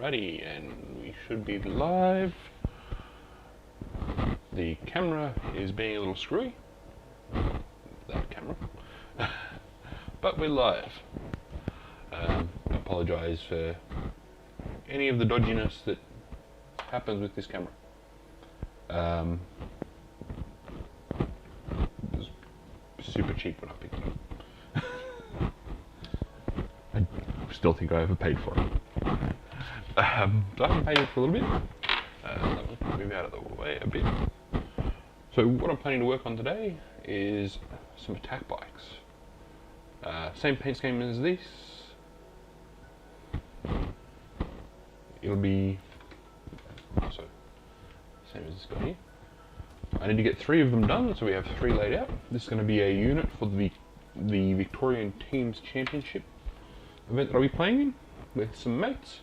Alrighty, and we should be live. The camera is being a little screwy. That camera. But we're live. Apologise for any of the dodginess that happens with this camera. It was super cheap when I picked it up. I still think I overpaid for it. So I haven't paid it for a little bit. Let me move out of the way a bit. So what I'm planning to work on today is some attack bikes. Same paint scheme as this. It'll be also same as this guy here. I need to get 3 of them done, so we have 3 laid out. This is going to be a unit for the Victorian Teams Championship event that I'll be playing in with some mates.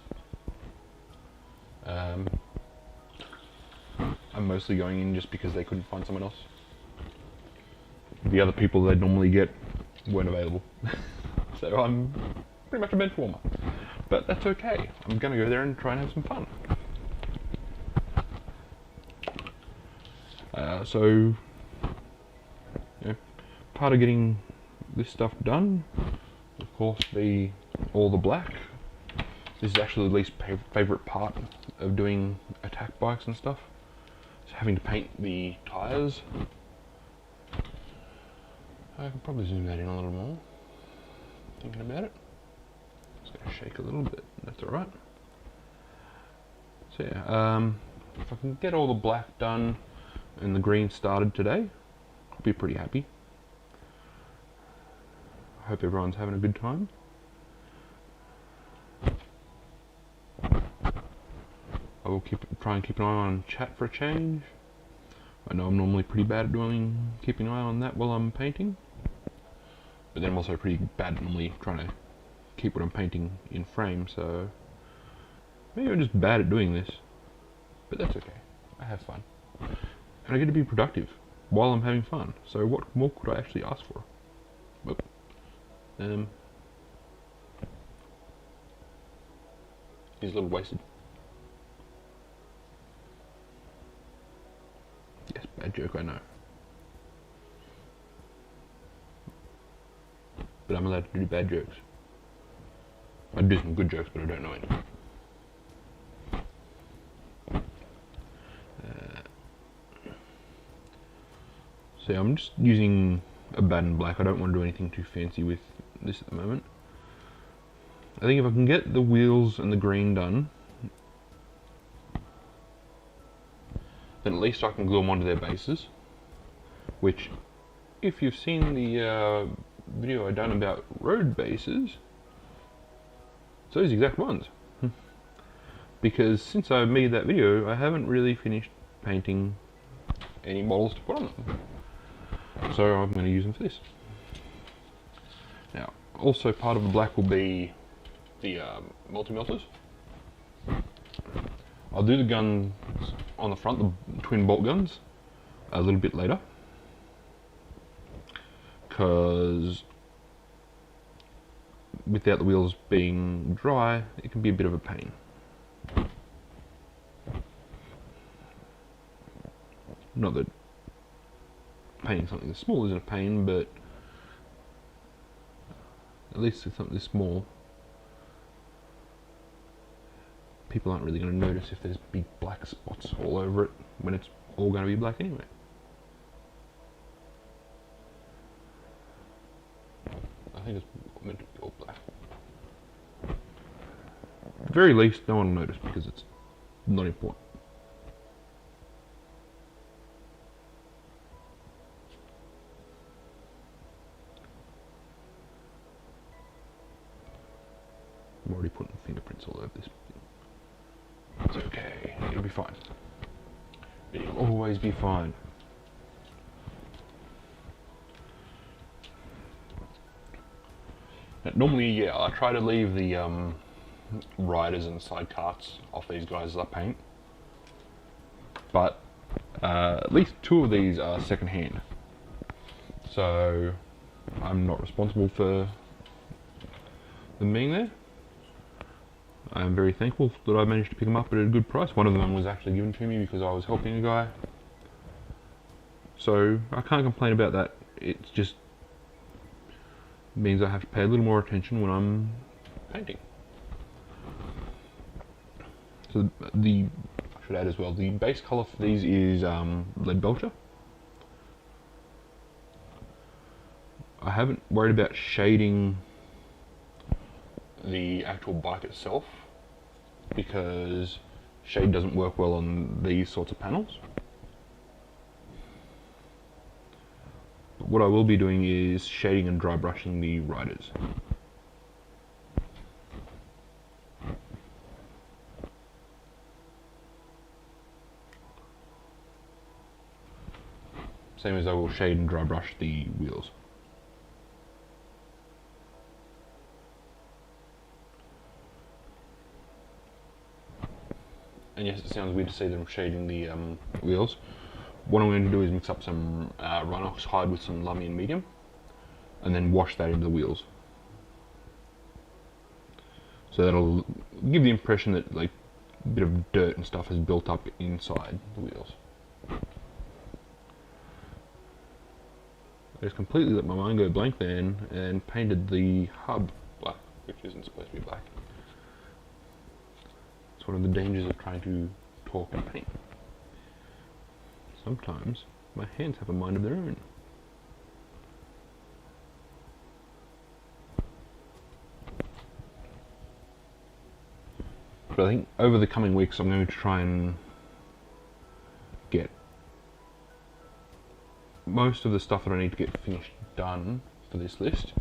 I'm mostly going in just because they couldn't find someone else. The other people they'd normally get weren't available. So I'm pretty much a bench warmer. But that's okay. I'm going to go there and try and have some fun. So, part of getting this stuff done, of course, be all the black. This is actually the least favourite part of doing attack bikes and stuff. It's having to paint the tyres. I can probably zoom that in a little more. Thinking about it. It's going to shake a little bit. That's alright. So yeah, if I can get all the black done and the green started today, I'll be pretty happy. I hope everyone's having a good time. I will try and keep an eye on chat for a change. I know I'm normally pretty bad at keeping an eye on that while I'm painting. But then I'm also pretty bad at normally trying to keep what I'm painting in frame, so maybe I'm just bad at doing this. But that's okay. I have fun. And I get to be productive while I'm having fun. So what more could I actually ask for? Whoop. He's a little wasted. Yes, bad joke, I know. But I'm allowed to do bad jokes. I do some good jokes, but I don't know any. So yeah, I'm just using a Baden black. I don't want to do anything too fancy with this at the moment. I think if I can get the wheels and the green done, then at least I can glue them onto their bases. Which, if you've seen the video I done about road bases, it's those exact ones. Because since I made that video, I haven't really finished painting any models to put on them. So I'm going to use them for this. Now, also part of the black will be the multi-melters. I'll do the guns on the front, the twin bolt guns, a little bit later. Because without the wheels being dry, it can be a bit of a pain. Not that painting something this small isn't a pain, but at least with something this small, people aren't really going to notice if there's big black spots all over it when it's all going to be black anyway. I think it's meant to be all black. At the very least, no one will notice because it's not important. I'm already putting fingerprints all over this. It's okay, it'll be fine. It'll always be fine. Now, normally, yeah, I try to leave the riders and side carts off these guys as I paint. But at least 2 of these are second hand. So I'm not responsible for them being there. I am very thankful that I managed to pick them up at a good price. One of them was actually given to me because I was helping a guy. So I can't complain about that. It just means I have to pay a little more attention when I'm painting. So I should add as well, the base colour for these is lead belcher. I haven't worried about shading the actual bike itself because shade doesn't work well on these sorts of panels. But what I will be doing is shading and dry brushing the riders. Same as I will shade and dry brush the wheels. And yes, it sounds weird to say that I'm shading the wheels. What I'm going to do is mix up some Rhinox hide with some Lummian medium, and then wash that into the wheels. So that'll give the impression that like a bit of dirt and stuff has built up inside the wheels. I just completely let my mind go blank then and painted the hub black, which isn't supposed to be black. It's one of the dangers of trying to talk and paint. Sometimes my hands have a mind of their own. But I think over the coming weeks I'm going to try and get most of the stuff that I need to get finished done for this list.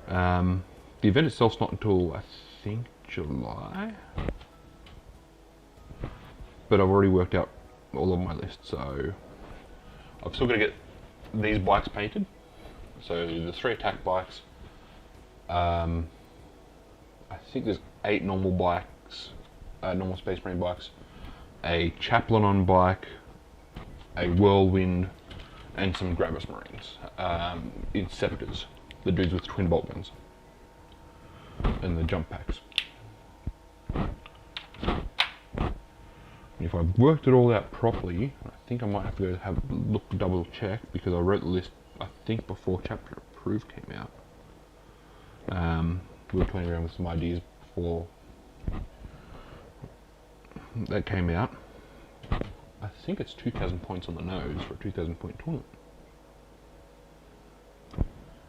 The event itself's not until I think July, but I've already worked out all of my list, so I've still got to get these bikes painted. So the 3 attack bikes, I think there's 8 normal bikes, normal Space Marine bikes, a Chaplain on bike, a Whirlwind, and some Gravis Marines, Inceptors, the dudes with twin bolt guns, and the jump packs. If I've worked it all out properly, I think I might have to go double check, because I wrote the list I think before Chapter Approved came out. We were playing around with some ideas before that came out. I think it's 2,000 points on the nose for a 2,000 point tournament.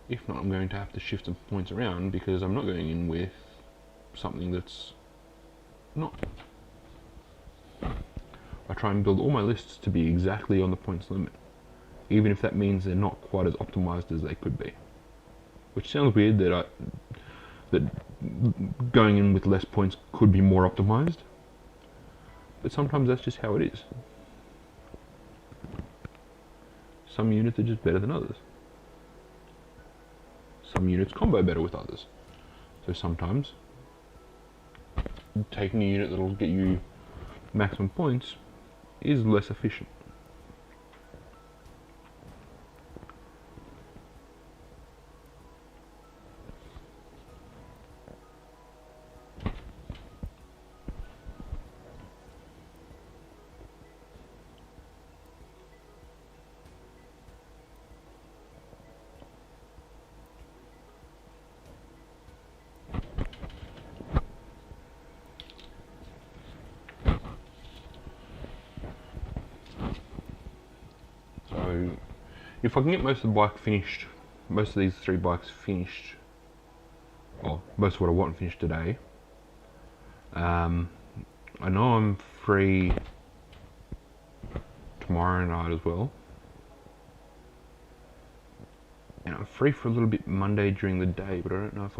If not, I'm going to have to shift some points around because I'm not going in with something that's not. I try and build all my lists to be exactly on the points limit, even if that means they're not quite as optimized as they could be. Which sounds weird that going in with less points could be more optimized, but sometimes that's just how it is. Some units are just better than others. Some units combo better with others. So sometimes taking a unit that'll get you maximum points is less efficient. So if I can get most of the bike finished, most of these 3 bikes finished, or most of what I want finished today, I know I'm free tomorrow night as well, and I'm free for a little bit Monday during the day, but I don't know if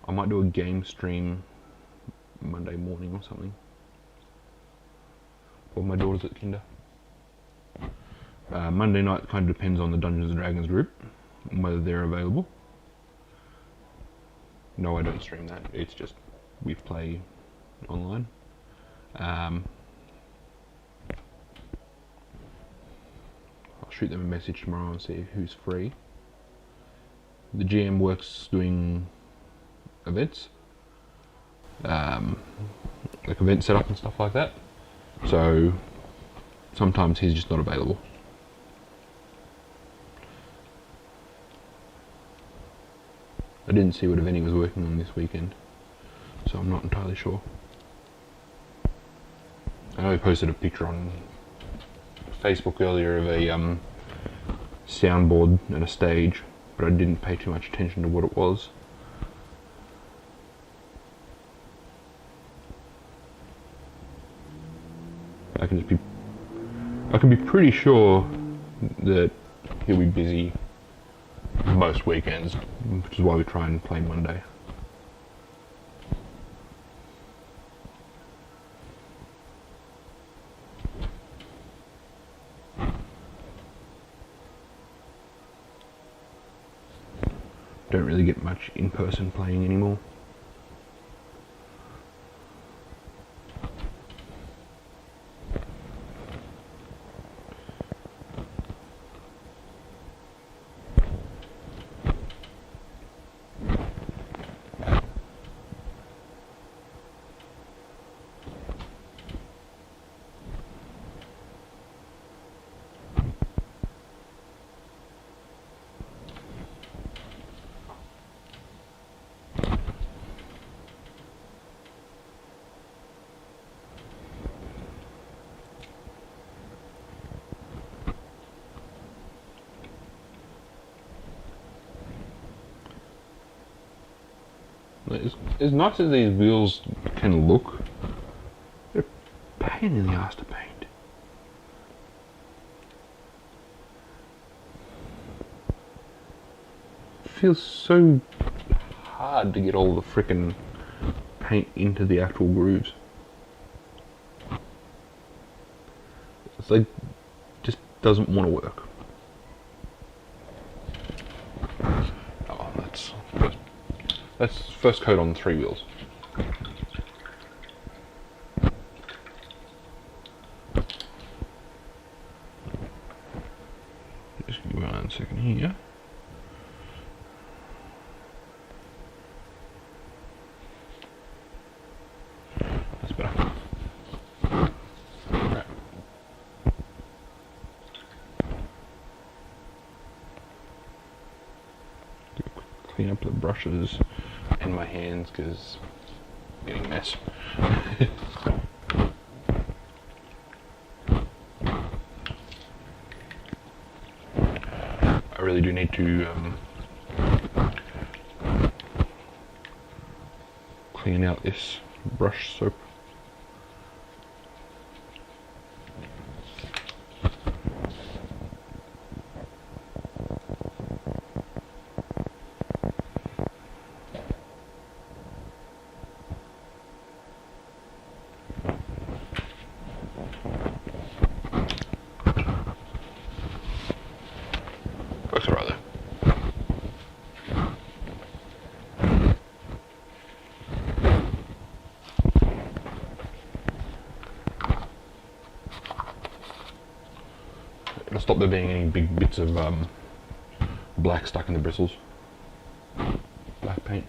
I might do a game stream Monday morning or something, while my daughter's at kinder. Monday night kind of depends on the Dungeons and Dragons group and whether they're available. No, I don't stream that. It's just we play online. I'll shoot them a message tomorrow and see who's free. The GM works doing events, like event setup and stuff like that. So sometimes he's just not available. I didn't see what event he was working on this weekend, so I'm not entirely sure. I know he posted a picture on Facebook earlier of a soundboard and a stage, but I didn't pay too much attention to what it was. I can be pretty sure that he'll be busy most weekends, which is why we try and play Monday. Don't really get much in-person playing anymore. As nice as these wheels can look, they're a pain in the ass to paint. It feels so hard to get all the frickin' paint into the actual grooves. It's like, just doesn't want to work. That's first coat on 3 wheels. Just give me 1 second here. That's better. Right. Clean up the brushes and my hands because I'm getting a mess. I really do need to clean out this brush soap. Works alright though. It'll stop there being any big bits of black stuck in the bristles. Black paint.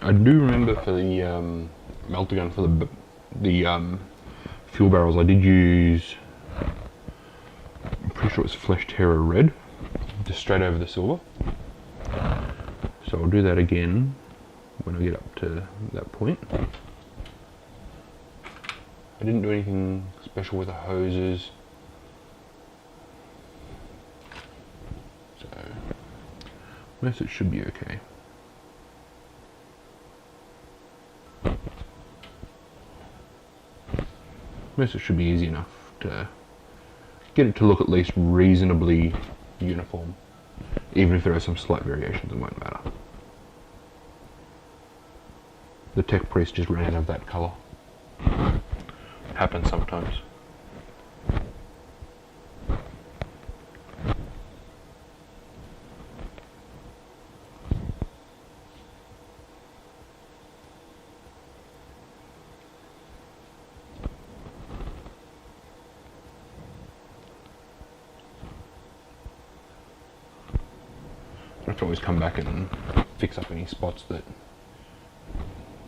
I do remember for the melter gun for the fuel barrels, I did use, I'm pretty sure it's Flesh Terror Red, just straight over the silver. So I'll do that again when I get up to that point. I didn't do anything special with the hoses, so most it should be okay. Most it should be easy enough to get it to look at least reasonably uniform. Even if there are some slight variations, it won't matter. The Tech Priest just ran out of that colour. Happens sometimes. I can always come back and fix up any spots that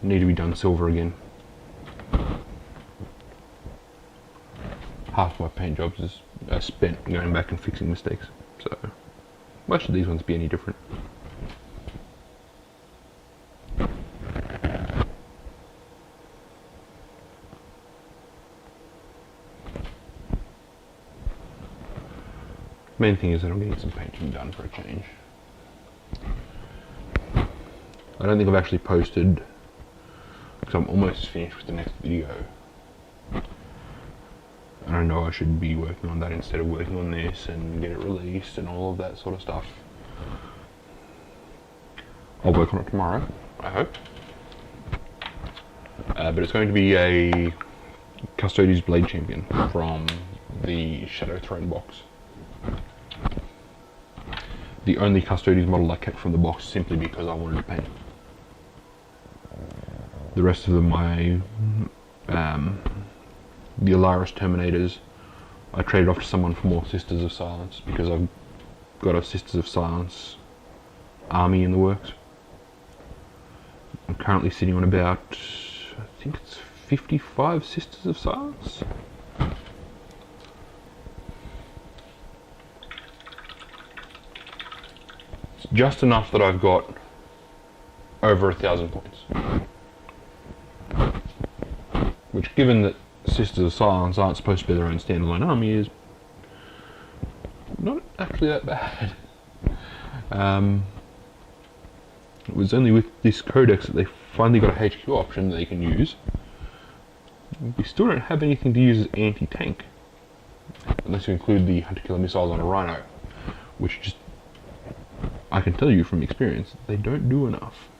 need to be done silver again. Half my paint jobs is spent going back and fixing mistakes, so why should these ones be any different? Main thing is that I'm getting some painting done for a change. I don't think I've actually posted, because I'm almost finished with the next video. And I know I should be working on that instead of working on this and get it released and all of that sort of stuff. I'll work on it tomorrow, I hope. But it's going to be a Custodes Blade Champion from the Shadow Throne box. The only Custodes model I kept from the box simply because I wanted to paint. The rest of them, the Alaris Terminators, I traded off to someone for more Sisters of Silence because I've got a Sisters of Silence army in the works. I'm currently sitting on about, I think it's 55 Sisters of Silence. It's just enough that I've got over 1,000 points. Which, given that Sisters of Silence aren't supposed to be their own standalone army, is not actually that bad. It was only with this codex that they finally got a HQ option that they can use. We still don't have anything to use as anti-tank, unless you include the hunter-killer missiles on a Rhino, which just, I can tell you from experience, they don't do enough.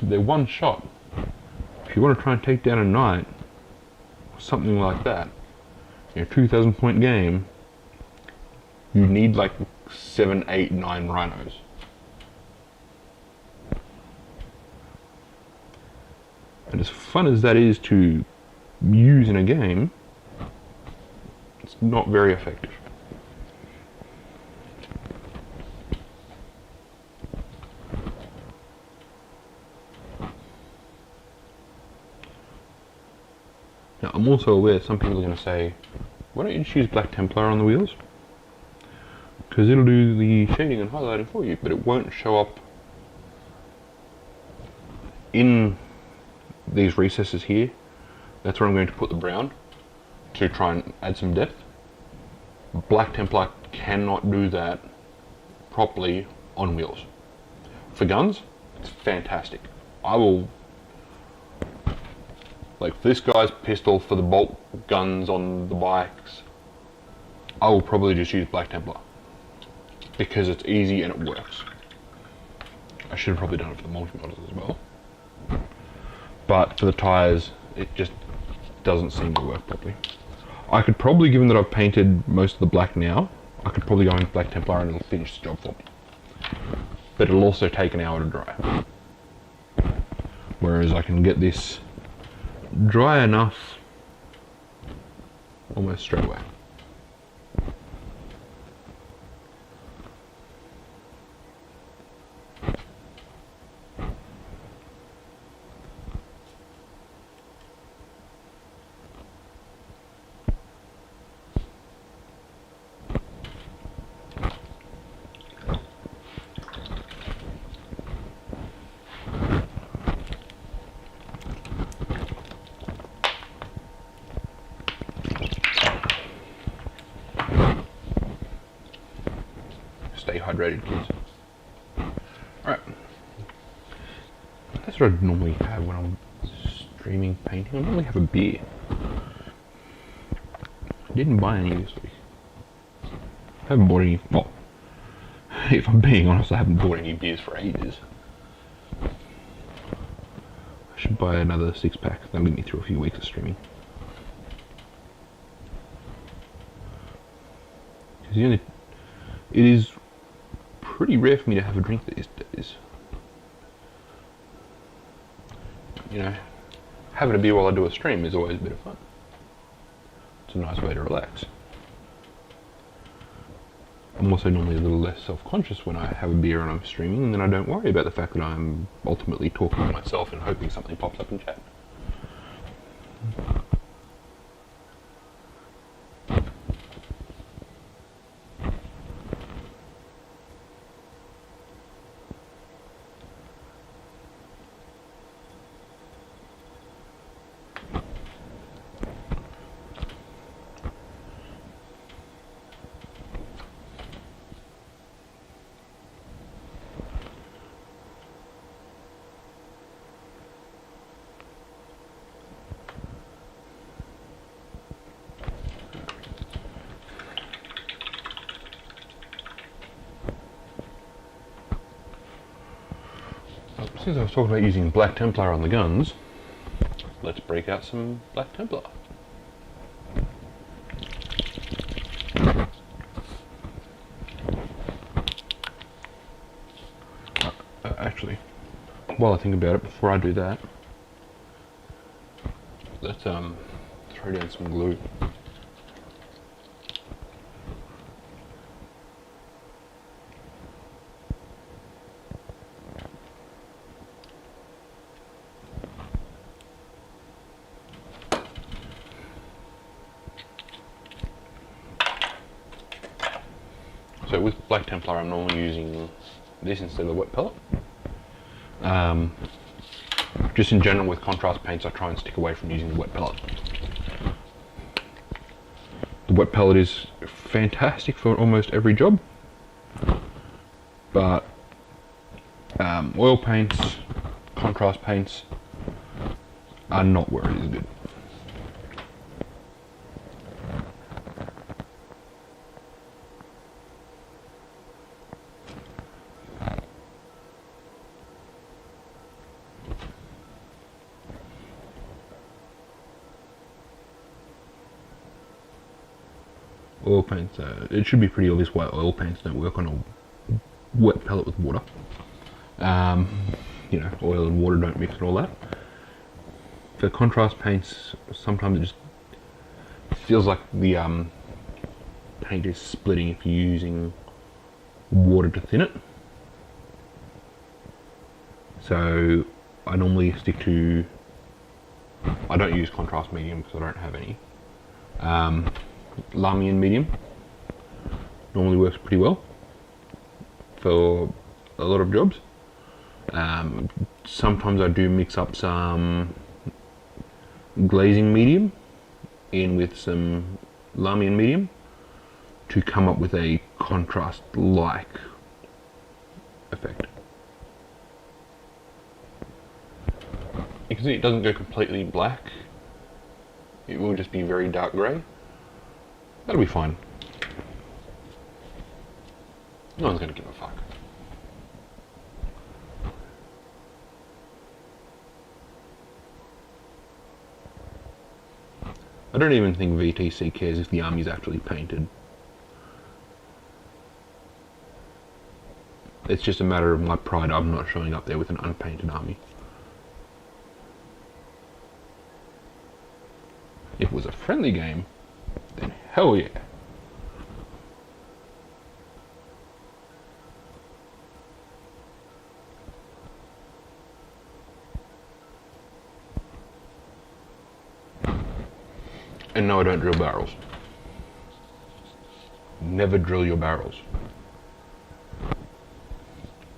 They're one shot. If you want to try and take down a knight, or something like that, in a 2,000 point game, you need like 7, 8, 9 rhinos. And as fun as that is to use in a game, it's not very effective. Now, I'm also aware some people are going to say, why don't you just use Black Templar on the wheels? Because it'll do the shading and highlighting for you, but it won't show up in these recesses here. That's where I'm going to put the brown to try and add some depth. Black Templar cannot do that properly on wheels. For guns, it's fantastic. I will, like this guy's pistol for the bolt guns on the bikes, I will probably just use Black Templar because it's easy and it works. I should have probably done it for the multi-models as well, but for the tyres it just doesn't seem to work properly. I could probably, given that I've painted most of the black now, I could probably go in Black Templar and it'll finish the job for me. But it'll also take an hour to dry. Whereas I can get this dry enough almost straight away. Stay hydrated, kids. Alright. That's what I normally have when I'm streaming painting. I normally have a beer. I didn't buy any this week. I haven't bought any, well, if I'm being honest, I haven't bought any beers for ages. I should buy another 6-pack. That'll get me through a few weeks of streaming. Because it is pretty rare for me to have a drink these days. You know, having a beer while I do a stream is always a bit of fun. It's a nice way to relax. I'm also normally a little less self-conscious when I have a beer and I'm streaming, and then I don't worry about the fact that I'm ultimately talking to myself and hoping something pops up in chat. Since I was talking about using Black Templar on the guns, let's break out some Black Templar. Actually, while I think about it, before I do that, let's throw down some glue. So with Black Templar, I'm normally using this instead of the wet pellet. Just in general with contrast paints, I try and stick away from using the wet pellet. The wet pellet is fantastic for almost every job, but oil paints, contrast paints are not where it is good. Oil paints, it should be pretty obvious why oil paints don't work on a wet pellet with water. You know, oil and water don't mix and all that. For contrast paints, sometimes it just feels like the paint is splitting if you're using water to thin it. So I normally stick to, I don't use contrast medium because I don't have any. Lahmian medium normally works pretty well for a lot of jobs. Sometimes I do mix up some glazing medium in with some Lahmian medium to come up with a contrast-like effect. You can see it doesn't go completely black, it will just be very dark grey. That'll be fine. No one's going to give a fuck. I don't even think VTC cares if the army's actually painted. It's just a matter of my pride. I'm not showing up there with an unpainted army. If it was a friendly game, then hell yeah. And no, I don't drill barrels. Never drill your barrels.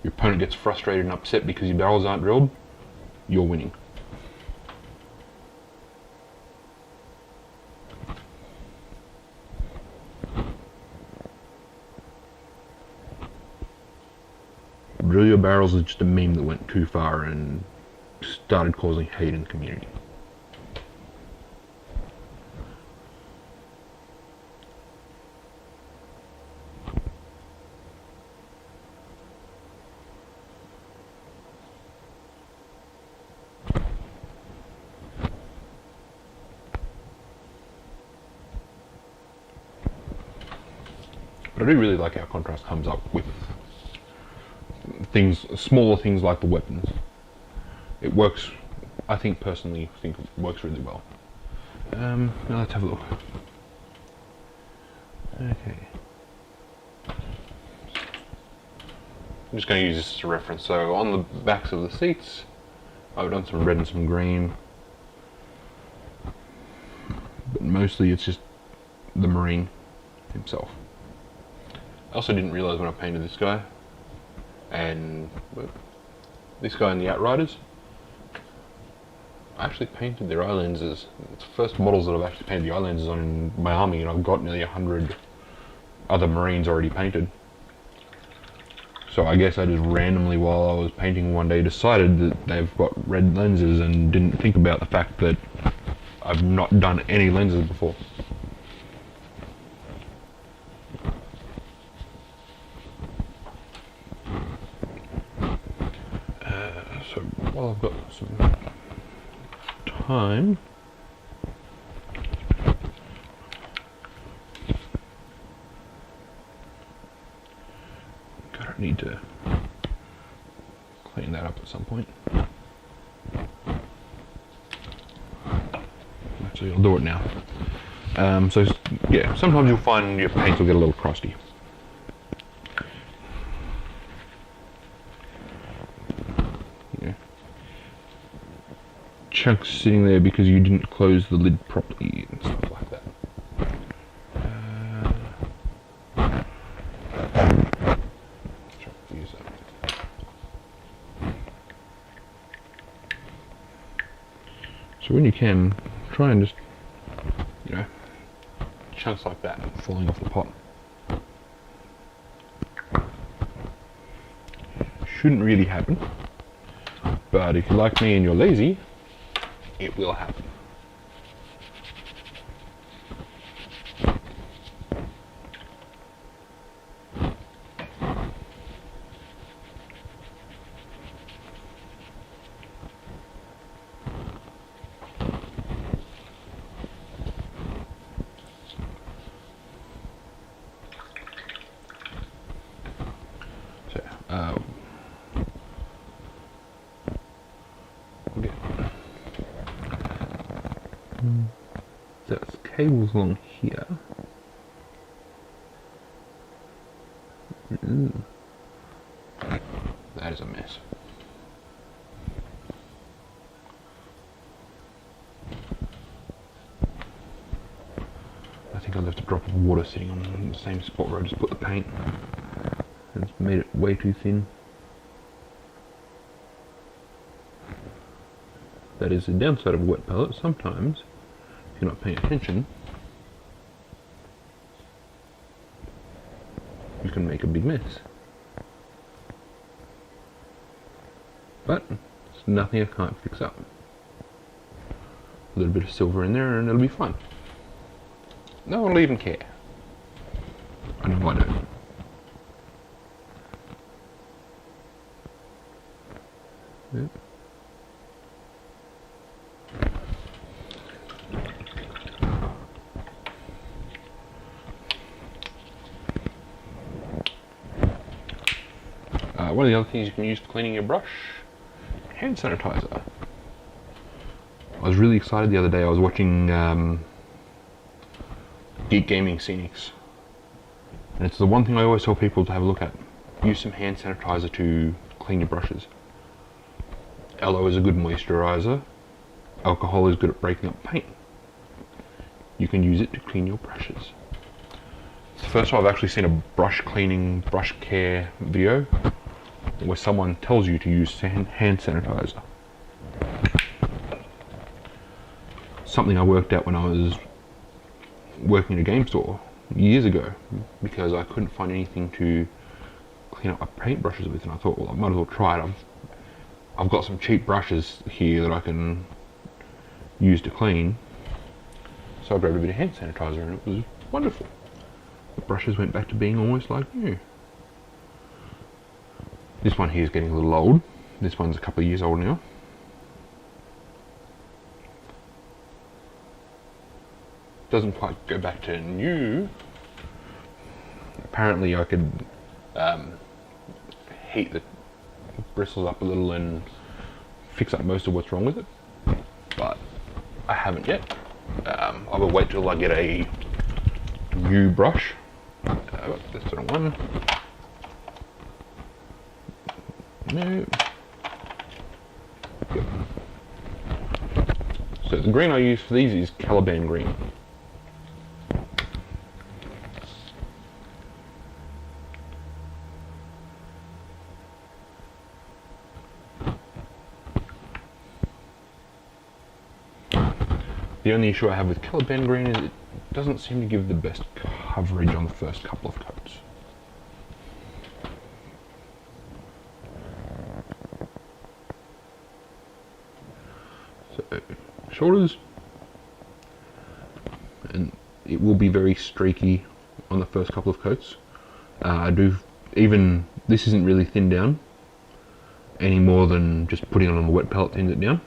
Your opponent gets frustrated and upset because your barrels aren't drilled, you're winning. Drill your barrels is just a meme that went too far and started causing hate in the community. But I do really like how contrast comes up with things, smaller things like the weapons. It works, I think personally, it works really well. Now let's have a look. Okay. I'm just going to use this as a reference. So on the backs of the seats, I've done some red and some green, but mostly it's just the Marine himself. I also didn't realise when I painted this guy and this guy and the Outriders, I actually painted their eye lenses. It's the first models that I've actually painted the eye lenses on in my army, and I've got nearly 100 other Marines already painted. So I guess I just randomly, while I was painting one day, decided that they've got red lenses and didn't think about the fact that I've not done any lenses before. So while I've got some time, I need to clean that up at some point. Actually, I'll do it now. So yeah, sometimes you'll find your paints will get a little crusty. Yeah. Chunks sitting there because you didn't close the lid properly and stuff like that. So when you can, try and just, you know, chunks like that falling off the pot. Shouldn't really happen, but if you're like me and you're lazy, it will happen. There's cables along here. That is a mess. I think I left a drop of water sitting on the same spot where I just put the paint, and it's made it way too thin. That is the downside of a wet palette. Sometimes, if you're not paying attention, you can make a big mess. But it's nothing I can't fix up. A little bit of silver in there and it'll be fine. No one will even care. I know I don't. Yep. One of the other things you can use for cleaning your brush, hand sanitizer. I was really excited the other day. I was watching Geek Gaming Scenics, and it's the one thing I always tell people to have a look at. Use some hand sanitizer to clean your brushes. Aloe is a good moisturizer. Alcohol is good at breaking up paint. You can use it to clean your brushes. It's the first time I've actually seen a brush cleaning, brush care video where someone tells you to use hand sanitizer. Something I worked out when I was working in a game store years ago, because I couldn't find anything to clean up my paintbrushes with, and I thought, well, I might as well try it. I've got some cheap brushes here that I can use to clean, so I grabbed a bit of hand sanitizer and it was wonderful. The brushes went back to being almost like new. This one here is getting a little old. This one's a couple of years old now. Doesn't quite go back to new. Apparently I could heat the bristles up a little and fix up most of what's wrong with it, but I haven't yet. I will wait till I get a new brush. That's the wrong one. No. Yep. So the green I use for these is Caliban green. The only issue I have with Caliban green is it doesn't seem to give the best coverage on the first couple of coats. So, shoulders, and it will be very streaky on the first couple of coats. This isn't really thinned down any more than just putting it on a wet palette thins it down.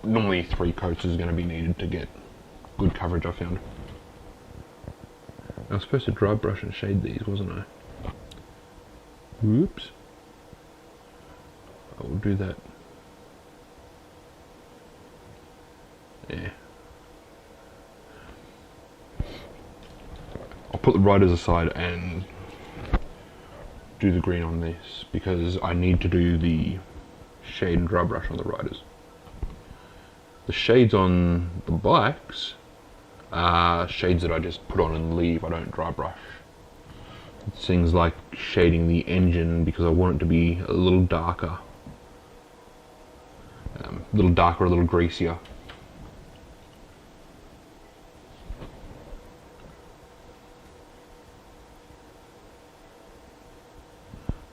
Normally 3 coats is going to be needed to get good coverage, I found. I was supposed to dry brush and shade these, wasn't I? Whoops. I will do that. Yeah. I'll put the riders aside and do the green on this because I need to do the shade and dry brush on the riders. The shades on the bikes are shades that I just put on and leave. I don't dry brush. It's things like shading the engine because I want it to be a little darker. A little greasier.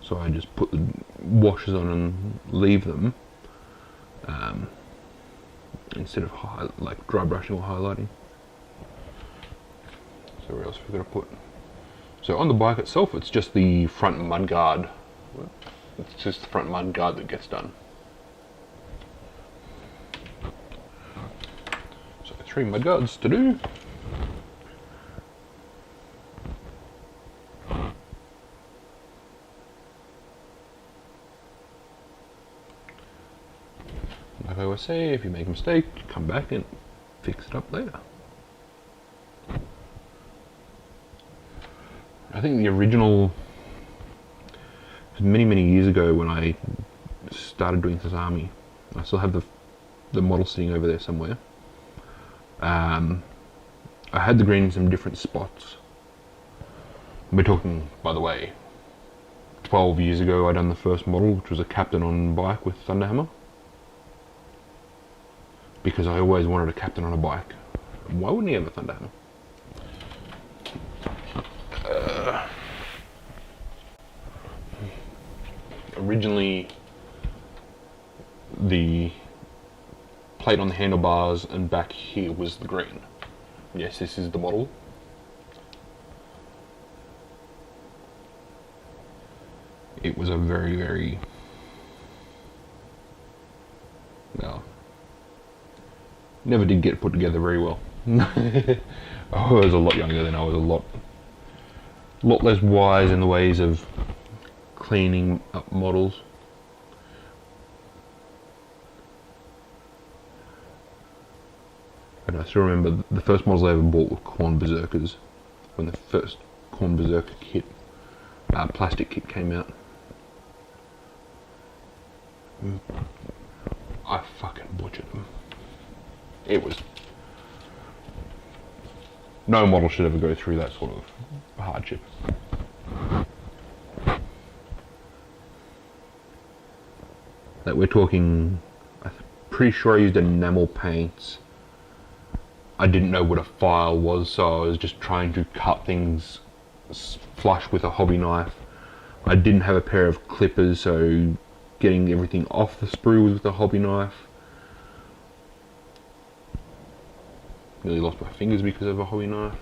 So I just put the washes on and leave them. Instead of dry brushing or highlighting. So where else have we got to put? So on the bike itself, it's just the front mudguard. It's just the front mudguard that gets done. So 3 mudguards to do. Like I always say, if you make a mistake, come back and fix it up later. I think the original, many years ago when I started doing Sasami, I still have the model sitting over there somewhere. I had the green in some different spots. We're talking, by the way, 12 years ago I done the first model, which was a captain on bike with Thunderhammer. Because I always wanted a captain on a bike. Why wouldn't he have a Thunderhammer? Originally, the plate on the handlebars and back here was the green. Yes, this is the model. It was a very, well, never did get put together very well. I was a lot younger then. I was a lot less wise in the ways of cleaning up models. And I still remember the first models I ever bought were Corn Berserkers, when the first Corn Berserker kit, plastic kit came out. I fucking butchered them. It was... No model should ever go through that sort of hardship. That we're talking... I'm pretty sure I used enamel paints. I didn't know what a file was, so I was just trying to cut things flush with a hobby knife. I didn't have a pair of clippers, so getting everything off the sprue was with a hobby knife. Nearly lost my fingers because of a hobby knife.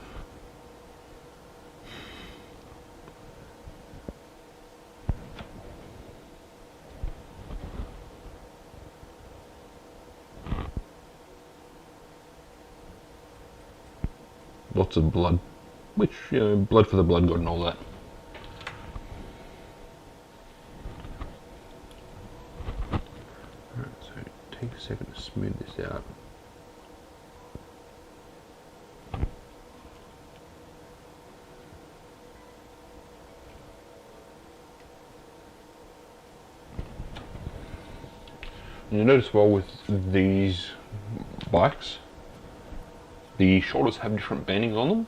Lots of blood, which, you know, blood for the blood god and all that. Alright, so take a second to smooth this out. You notice well with these bikes, the shoulders have different bandings on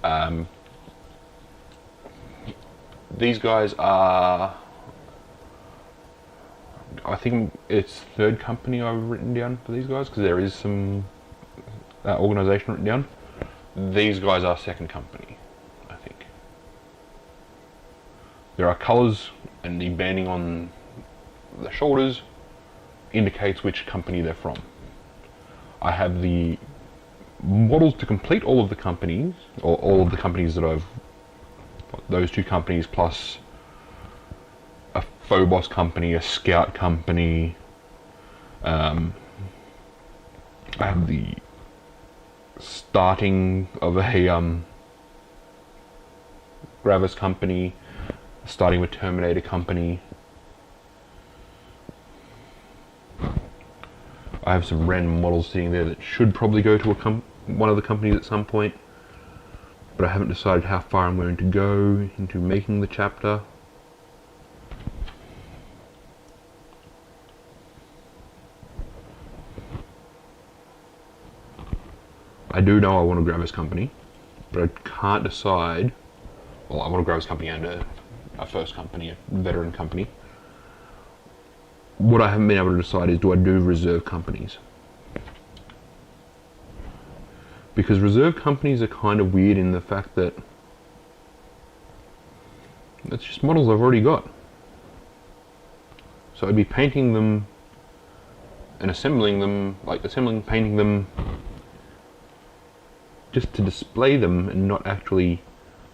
them. These guys are, I think it's third company I've written down for these guys, because there is some organisation written down. These guys are second company, I think. There are colours, and the banding on the shoulders indicates which company they're from. I have the models to complete all of the companies, or all of the companies that I've, those two companies plus a Phobos company, a Scout company. I have the starting of a Gravis company, starting with Terminator company. I have some random models sitting there that should probably go to one of the companies at some point, but I haven't decided how far I'm going to go into making the chapter. I do know I want to grab this company, but I can't decide. Well, I want to grab this company and a first company, a veteran company. What I haven't been able to decide is, do I do reserve companies? Because reserve companies are kind of weird in the fact that it's just models I've already got. So I'd be painting them and assembling them, like assembling, painting them just to display them and not actually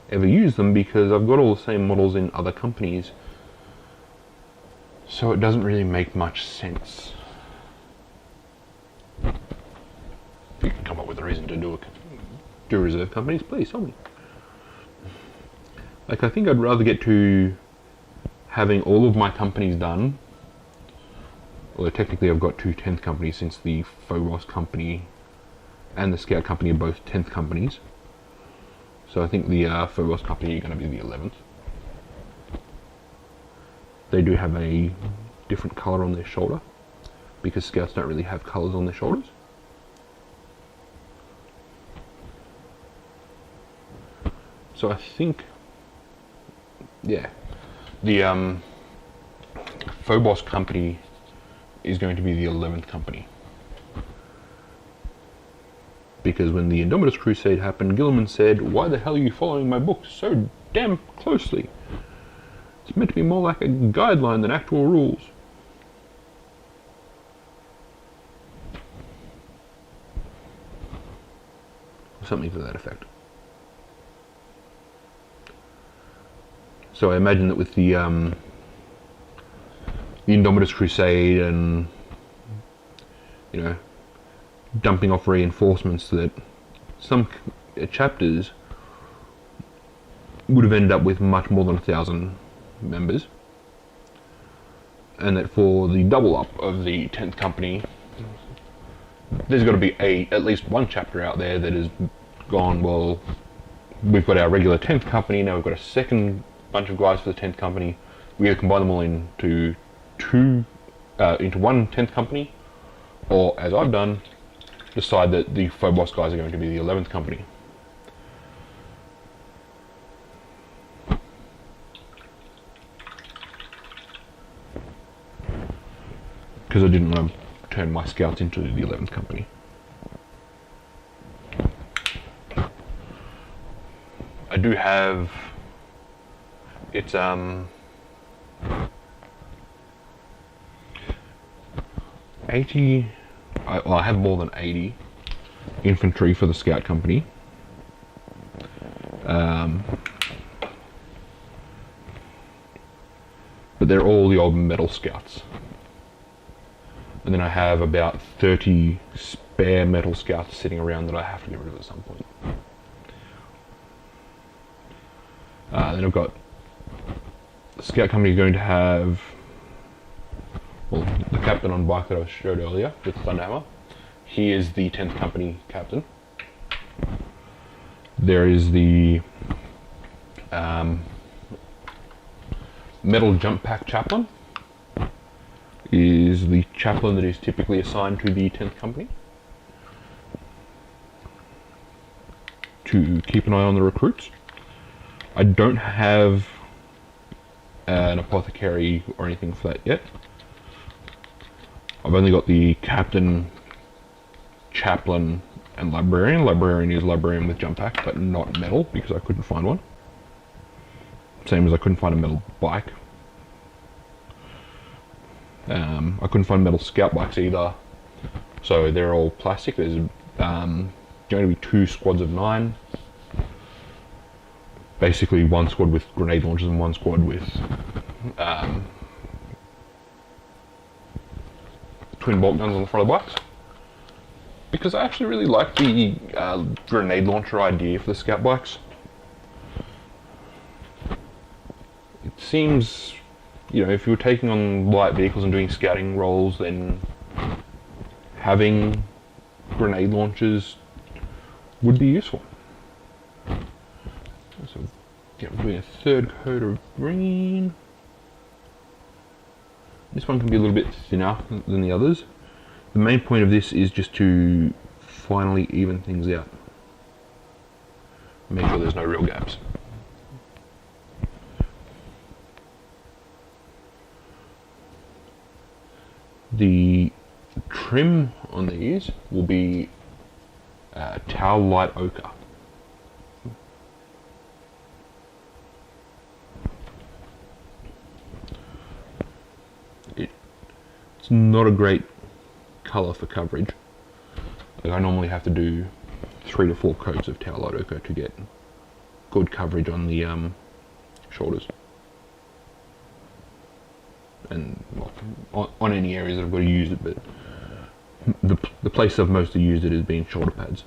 ever use them, because I've got all the same models in other companies. So it doesn't really make much sense. If you can come up with a reason to do reserve companies, please tell me. Like, I think I'd rather get to having all of my companies done. Although technically I've got two 10th companies, since the Phobos company and the Scout company are both 10th companies. So I think the Phobos company are going to be the 11th. They do have a different colour on their shoulder, because Scouts don't really have colours on their shoulders. So I think, yeah, the Phobos company is going to be the 11th company. Because when the Indomitus Crusade happened, Gilliman said, "Why the hell are you following my book so damn closely? It's meant to be more like a guideline than actual rules." Or something to that effect. So I imagine that with the Indomitus Crusade and, you know, dumping off reinforcements, that some chapters would have ended up with much more than 1,000 members, and that for the double up of the 10th company, there's got to be at least one chapter out there that has gone, well, we've got our regular 10th company, now we've got a second bunch of guys for the 10th company. We either combine them all into one 10th company, or, as I've done, decide that the Phobos guys are going to be the 11th company. Because I didn't want to turn my Scouts into the 11th company. I do have, it's 80, I have more than 80 infantry for the Scout company. But they're all the old metal Scouts. And then I have about 30 spare metal Scouts sitting around that I have to get rid of at some point. Then I've got the Scout company going to have, well, the captain on bike that I showed earlier with Thunderhammer. He is the 10th company captain. There is the metal jump pack chaplain. is the chaplain that is typically assigned to the 10th Company to keep an eye on the recruits. I don't have an apothecary or anything for that yet. I've only got the captain, chaplain, and librarian. Librarian is librarian with jump pack, but not metal because I couldn't find one. Same as I couldn't find a metal bike. I couldn't find metal scout bikes either, so they're all plastic. There's going to be 2 squads of 9. Basically 1 squad with grenade launchers and 1 squad with twin bolt guns on the front of the bikes. Because I actually really like the grenade launcher idea for the scout bikes. It seems, you know, if you were taking on light vehicles and doing scouting roles, then having grenade launchers would be useful. So, yeah, we're doing a 3rd coat of green. This one can be a little bit thinner than the others. The main point of this is just to finally even things out. Make sure there's no real gaps. The trim on these will be tau light ochre. It's not a great colour for coverage. Like I normally have to do 3 to 4 coats of tau light ochre to get good coverage on the shoulders. And well, on any areas that I've got to use it, but the place I've mostly used it has been shoulder pads,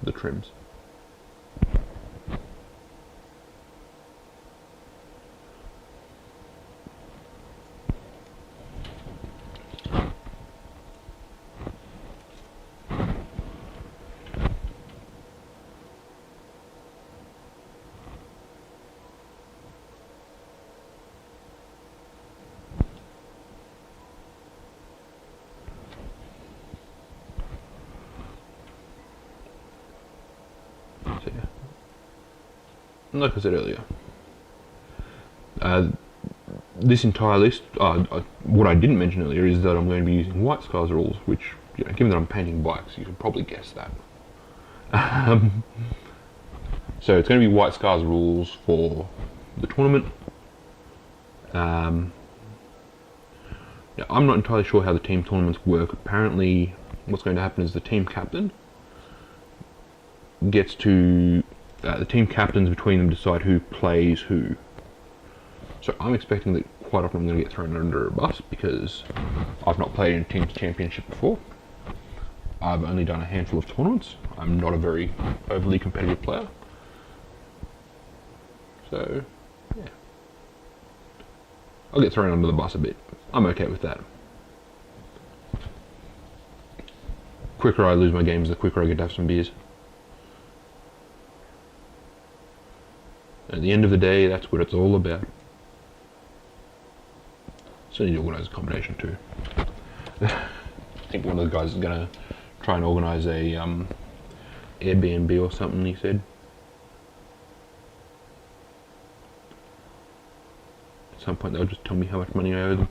the trims. Like I said earlier, this entire list, what I didn't mention earlier is that I'm going to be using White Scars rules, which, you know, given that I'm painting bikes, you can probably guess that. So it's going to be White Scars rules for the tournament. Now, I'm not entirely sure how the team tournaments work. Apparently, what's going to happen is the team captain gets to the team captains between them decide who plays who. So I'm expecting that quite often I'm going to get thrown under a bus because I've not played in a Teams Championship before. I've only done a handful of tournaments. I'm not a very overly competitive player. So, yeah. I'll get thrown under the bus a bit. I'm okay with that. The quicker I lose my games, the quicker I get to have some beers. At the end of the day, that's what it's all about. So I need to organise a combination too. I think one of the guys is going to try and organise a Airbnb or something, he said. At some point they'll just tell me how much money I owe them.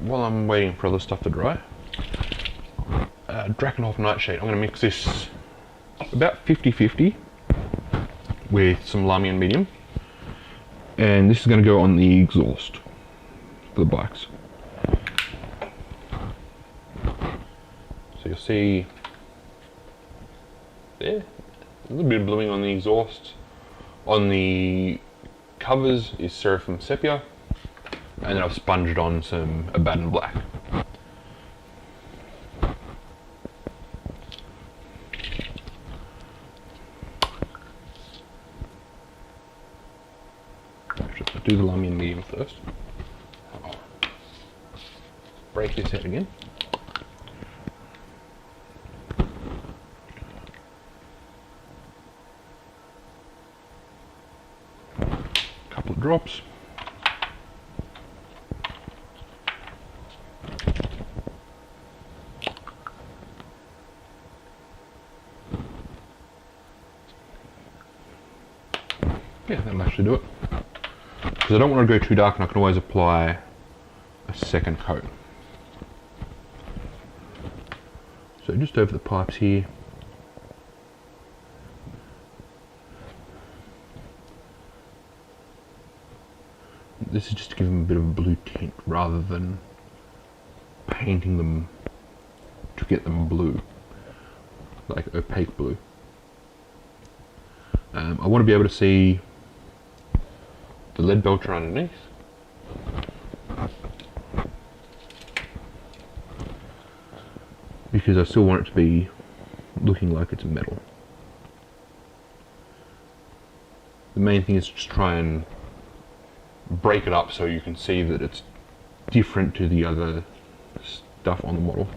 While I'm waiting for other stuff to dry, Drakenhof Nightshade, I'm going to mix this about 50-50 with some Lamian medium, and this is going to go on the exhaust for the bikes. So you'll see there, a little bit of bluing on the exhaust. On the covers is Seraphim Sepia, and then I've sponged on some Abaddon Black. I'll do the Lamian medium first. Break this out again. drops. Yeah, that'll actually do it. Because I don't want to go too dark, and I can always apply a second coat. So just over the pipes here. This is just to give them a bit of a blue tint rather than painting them to get them blue, like opaque blue. I want to be able to see the lead belcher underneath. Because I still want it to be looking like it's metal. The main thing is just try and break it up so you can see that it's different to the other stuff on the model.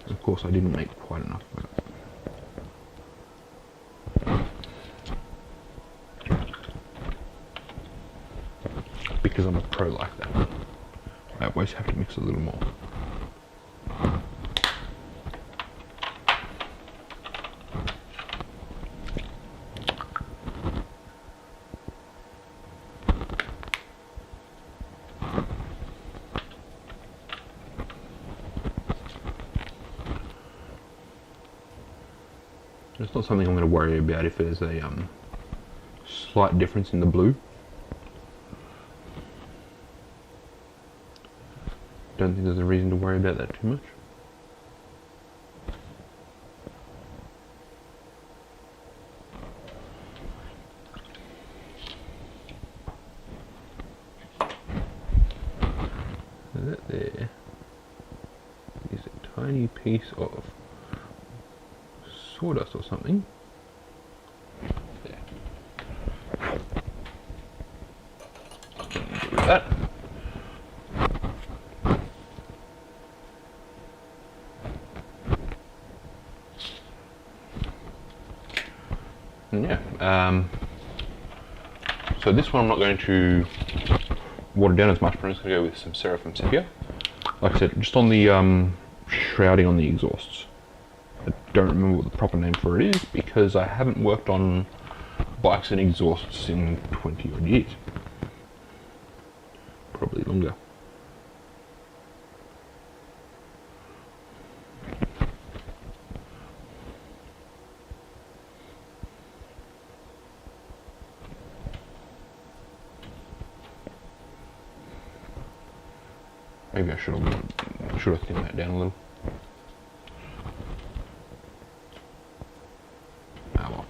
Of course, I didn't make quite enough of it. Because I'm a pro like that. I always have to mix a little more. It's not something I'm going to worry about if there's a slight difference in the blue. Don't think there's a reason to worry about that too much. That there is a tiny piece of sawdust or something. There. Get rid of that. And yeah, so this one I'm not going to water down as much, but I'm just going to go with some Seraphim Sepia. Like I said, just on the shrouding on the exhausts. I don't remember what the proper name for it is because I haven't worked on bikes and exhausts in 20 odd years. Probably longer. Maybe I should have thinned that down a little. Ah well.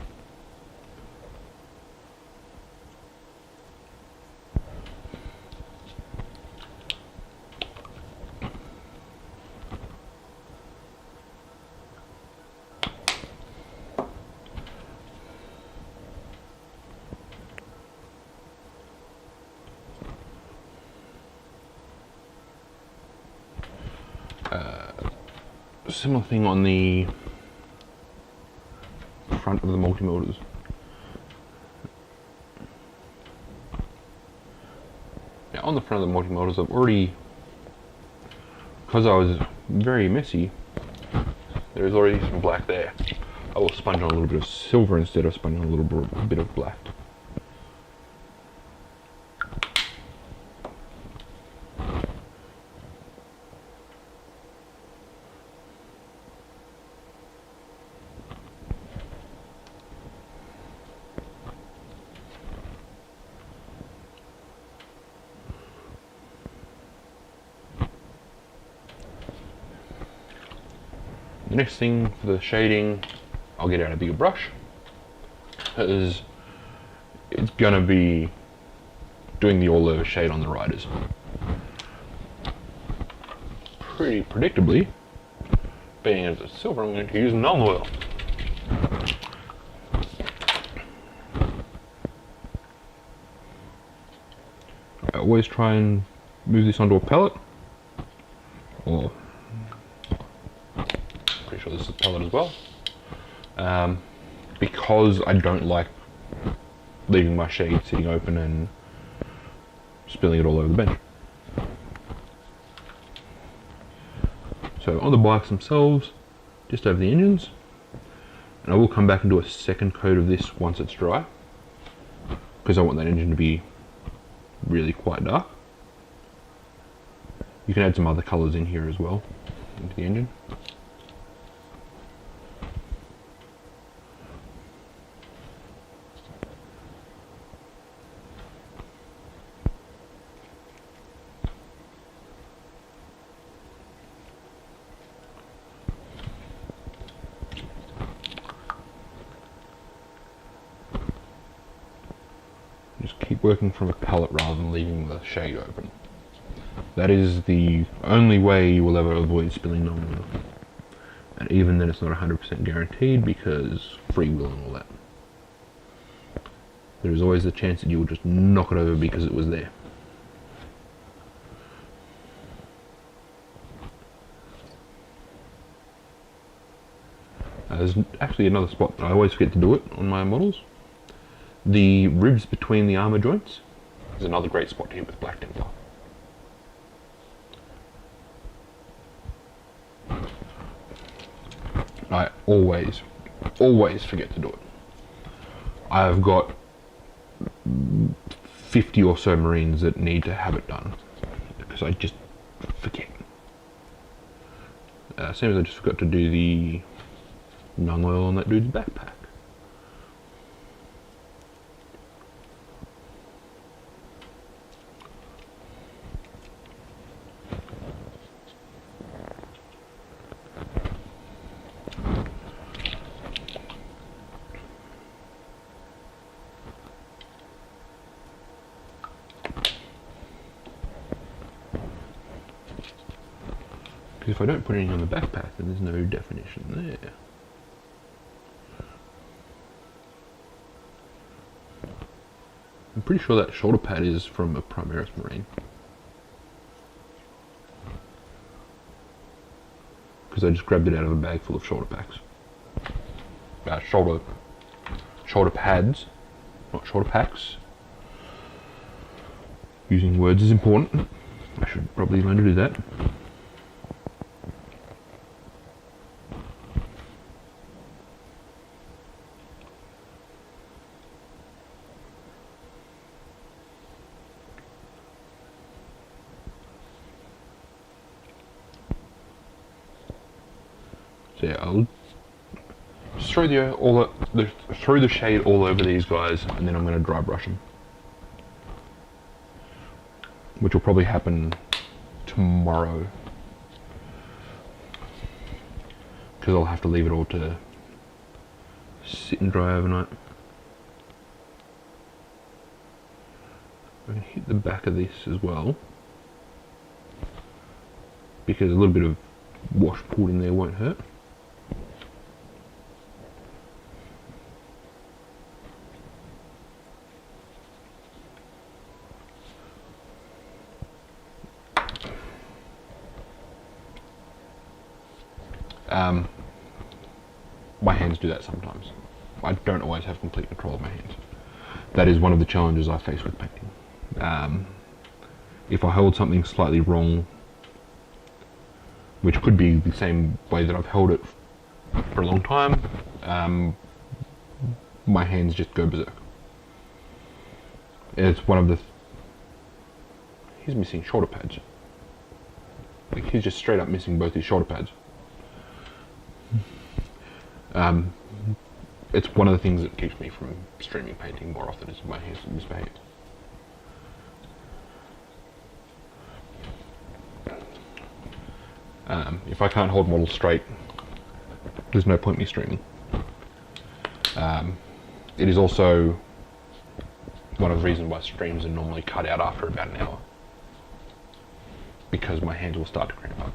Similar thing on the front of the multi-motors. Now on the front of the multi-motors I've already, because I was very messy, there's already some black there. I will sponge on a little bit of silver instead of sponging on a little bit of black. The next thing for the shading, I'll get out a bigger brush, because it's going to be doing the all-over shade on the riders. Pretty predictably, being as it's silver, I'm going to use null oil. I always try and move this onto a pellet, or pretty sure this is a pellet as well, because I don't like leaving my shade sitting open and spilling it all over the bench. So on the bikes themselves, just over the engines, and I will come back and do a second coat of this once it's dry, because I want that engine to be really quite dark. You can add some other colours in here as well, into the engine. Just keep working from a pallet rather than leaving the shade open. That is the only way you will ever avoid spilling non-oil. And even then it's not 100% guaranteed, because free will and all that. There is always the chance that you will just knock it over because it was there. There's actually another spot that I always forget to do it on my models. The ribs between the armour joints is another great spot to hit with black Templar. I always forget to do it. I've got 50 or so Marines that need to have it done, because I just forget. Same as I just forgot to do the nung oil on that dude's backpack. If I don't put anything on the backpack, then there's no definition there. I'm pretty sure that shoulder pad is from a Primaris Marine, because I just grabbed it out of a bag full of shoulder packs. Shoulder pads, not shoulder packs. Using words is important. I should probably learn to do that. So yeah, I'll just throw the shade all over these guys, and then I'm going to dry brush them, which will probably happen tomorrow, because I'll have to leave it all to sit and dry overnight. I'm going to hit the back of this as well, because a little bit of wash poured in there won't hurt. My hands do that sometimes. I don't always have complete control of my hands. That is one of the challenges I face with painting. If I hold something slightly wrong, which could be the same way that I've held it for a long time, my hands just go berserk. It's one of the... He's missing shoulder pads. Like, he's just straight up missing both his shoulder pads. It's one of the things that keeps me from streaming painting more often, is my hands misbehave. If I can't hold models straight, there's no point in me streaming. It is also one of the reasons why streams are normally cut out after about an hour, because my hands will start to cramp up.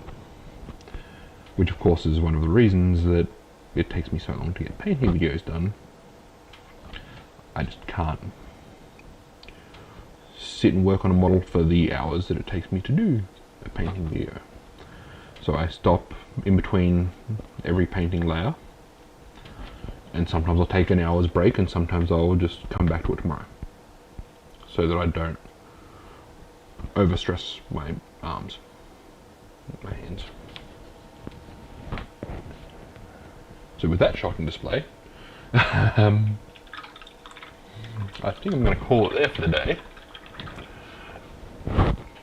Which of course is one of the reasons that it takes me so long to get painting videos done. I just can't sit and work on a model for the hours that it takes me to do a painting video. So I stop in between every painting layer, and sometimes I'll take an hour's break, and sometimes I'll just come back to it tomorrow, so that I don't overstress my arms, my hands. So with that shocking display, I think I'm going to call it there for the day,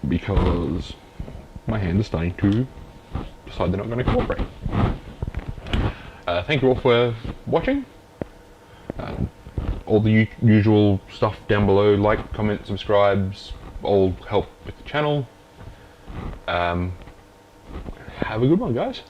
because my hand is starting to decide they're not going to cooperate. Thank you all for watching. All the usual stuff down below, like, comment, subscribes, all help with the channel. Have a good one, guys.